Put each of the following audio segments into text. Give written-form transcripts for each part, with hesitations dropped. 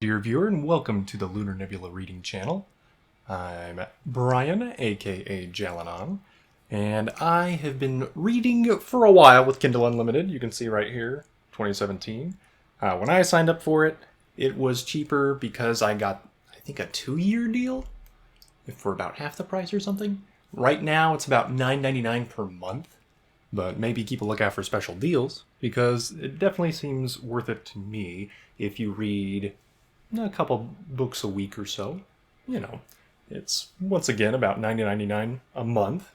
dear viewer, and welcome to the Lunar Nebula reading channel. I'm Brian, aka Jalanon, and I have been reading for a while with Kindle Unlimited. You can see right here, 2017. When I signed up for it, it was cheaper because I got, I think, a 2-year deal for about half the price or something. Right now, it's about $9.99 per month, but maybe keep a lookout for special deals because it definitely seems worth it to me if you read a couple books a week or so. You know, it's once again about $9.99 a month.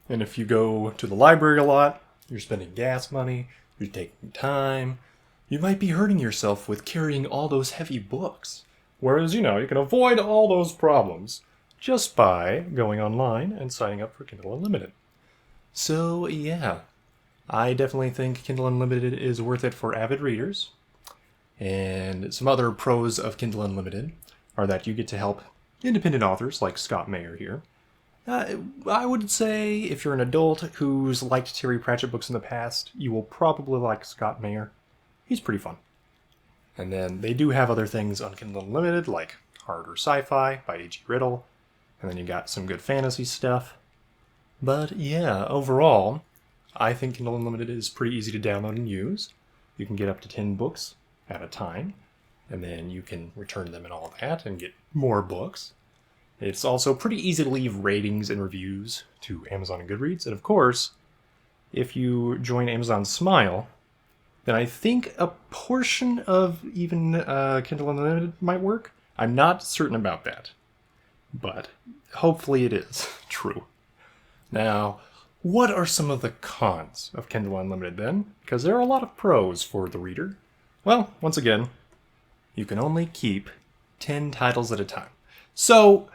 And if you go to the library a lot, you're spending gas money, you're taking time, you might be hurting yourself with carrying all those heavy books. Whereas, you can avoid all those problems just by going online and signing up for Kindle Unlimited. So, yeah, I definitely think Kindle Unlimited is worth it for avid readers. And some other pros of Kindle Unlimited are that you get to help independent authors like Scott Mayer here. I would say if you're an adult who's liked Terry Pratchett books in the past, you will probably like Scott Mayer. He's pretty fun. And then they do have other things on Kindle Unlimited, like Harder Sci-Fi by A.G. Riddle, and then you got some good fantasy stuff. But yeah, overall, I think Kindle Unlimited is pretty easy to download and use. You can get up to 10 books at a time, and then you can return them and all that and get more books. It's also pretty easy to leave ratings and reviews to Amazon and Goodreads. And of course, if you join Amazon Smile, then I think a portion of even Kindle Unlimited might work. I'm not certain about that, but hopefully it is true. Now, what are some of the cons of Kindle Unlimited then? Because there are a lot of pros for the reader. Well, once again, you can only keep 10 titles at a time. So,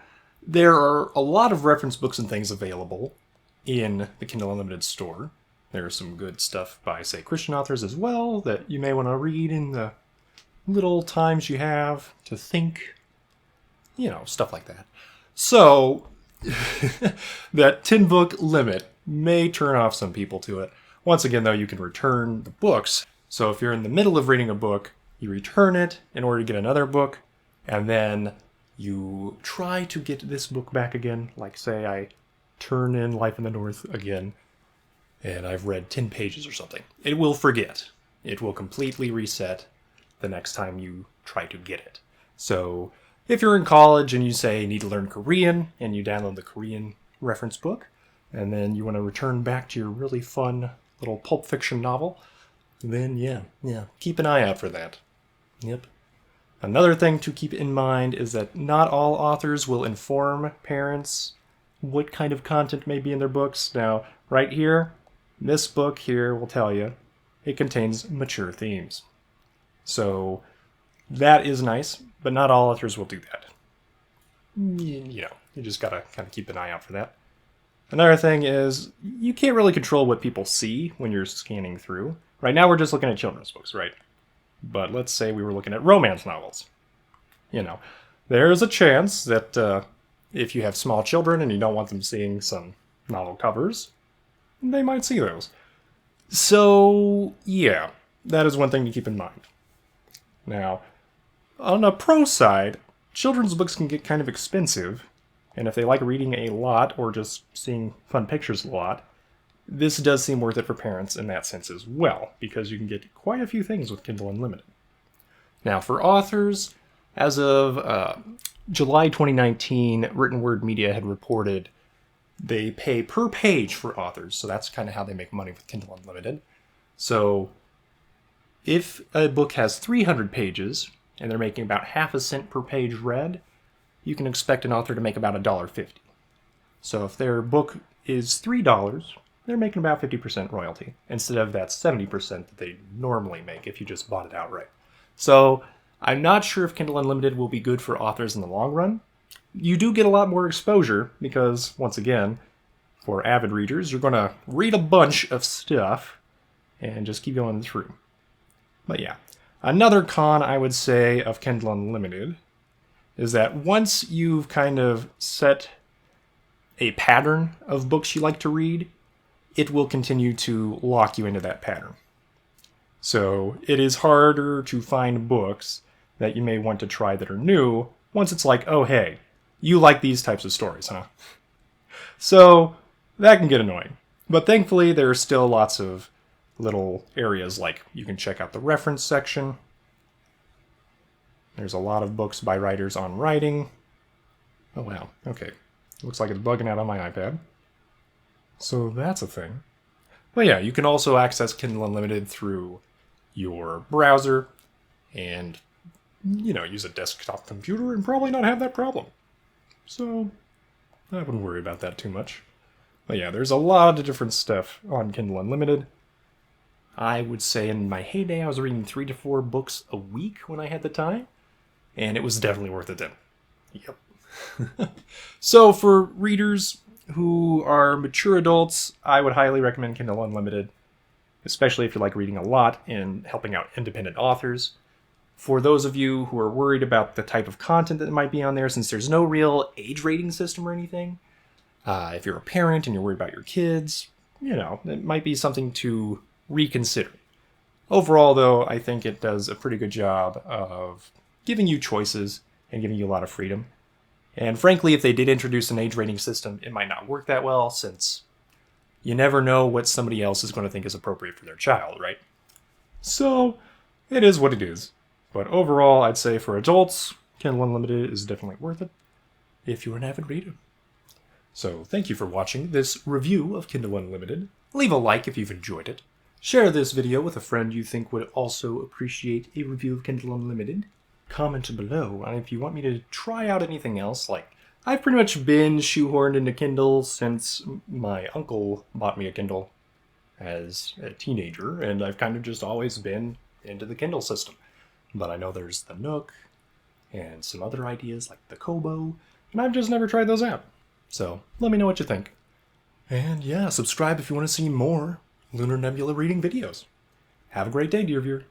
there are a lot of reference books and things available in the Kindle Unlimited store. There's some good stuff by, say, Christian authors as well that you may want to read in the little times you have to think. Stuff like that. So, that 10-book limit may turn off some people to it. Once again, though, you can return the books. So if you're in the middle of reading a book, you return it in order to get another book, and then you try to get this book back again. Like, say, I turn in Life in the North again, and I've read 10 pages or something. It will forget. It will completely reset the next time you try to get it. So if you're in college and you say need to learn Korean, and you download the Korean reference book, and then you want to return back to your really fun little pulp fiction novel, then yeah, keep an eye out for that. Yep. Another thing to keep in mind is that not all authors will inform parents what kind of content may be in their books. Now, right here, this book here will tell you it contains mature themes. So that is nice, but not all authors will do that. You just gotta kind of keep an eye out for that. Another thing is, you can't really control what people see when you're scanning through. Right now we're just looking at children's books, right? But let's say we were looking at romance novels. There's a chance that if you have small children and you don't want them seeing some novel covers, they might see those. So, yeah, that is one thing to keep in mind. Now, on a pro side, children's books can get kind of expensive, and if they like reading a lot or just seeing fun pictures a lot, this does seem worth it for parents in that sense as well, because you can get quite a few things with Kindle Unlimited. Now, for authors, as of July 2019, Written Word Media had reported they pay per page for authors, so that's kind of how they make money with Kindle Unlimited. So, if a book has 300 pages, and they're making about half a cent per page read, you can expect an author to make about $1.50. So if their book is $3, they're making about 50% royalty, instead of that 70% that they normally make if you just bought it outright. So I'm not sure if Kindle Unlimited will be good for authors in the long run. You do get a lot more exposure because, once again, for avid readers, you're going to read a bunch of stuff and just keep going through. But yeah, another con I would say of Kindle Unlimited is that once you've kind of set a pattern of books you like to read, it will continue to lock you into that pattern. So it is harder to find books that you may want to try that are new once it's like, oh, hey, you like these types of stories, huh? So that can get annoying. But thankfully, there are still lots of little areas like you can check out the reference section. There's a lot of books by writers on writing. Oh, wow. Okay. Looks like it's bugging out on my iPad. So that's a thing. But yeah, you can also access Kindle Unlimited through your browser and, use a desktop computer and probably not have that problem. So I wouldn't worry about that too much. But yeah, there's a lot of different stuff on Kindle Unlimited. I would say in my heyday, I was reading 3 to 4 books a week when I had the time, and it was definitely worth it then. Yep. So for readers who are mature adults, I would highly recommend Kindle Unlimited, especially if you like reading a lot and helping out independent authors. For those of you who are worried about the type of content that might be on there, since there's no real age rating system or anything, if you're a parent and you're worried about your kids, it might be something to reconsider. Overall, though, I think it does a pretty good job of giving you choices and giving you a lot of freedom. And frankly, if they did introduce an age rating system, it might not work that well, since you never know what somebody else is going to think is appropriate for their child, right? So, it is what it is. But overall, I'd say for adults, Kindle Unlimited is definitely worth it if you're an avid reader. So, thank you for watching this review of Kindle Unlimited. Leave a like if you've enjoyed it. Share this video with a friend you think would also appreciate a review of Kindle Unlimited. Comment below and if you want me to try out anything else. Like, I've pretty much been shoehorned into Kindle since my uncle bought me a Kindle as a teenager, and I've kind of just always been into the Kindle system. But I know there's the Nook and some other ideas like the Kobo, and I've just never tried those out. So let me know what you think. And yeah, subscribe if you want to see more Lunar Nebula reading videos. Have a great day, dear viewer.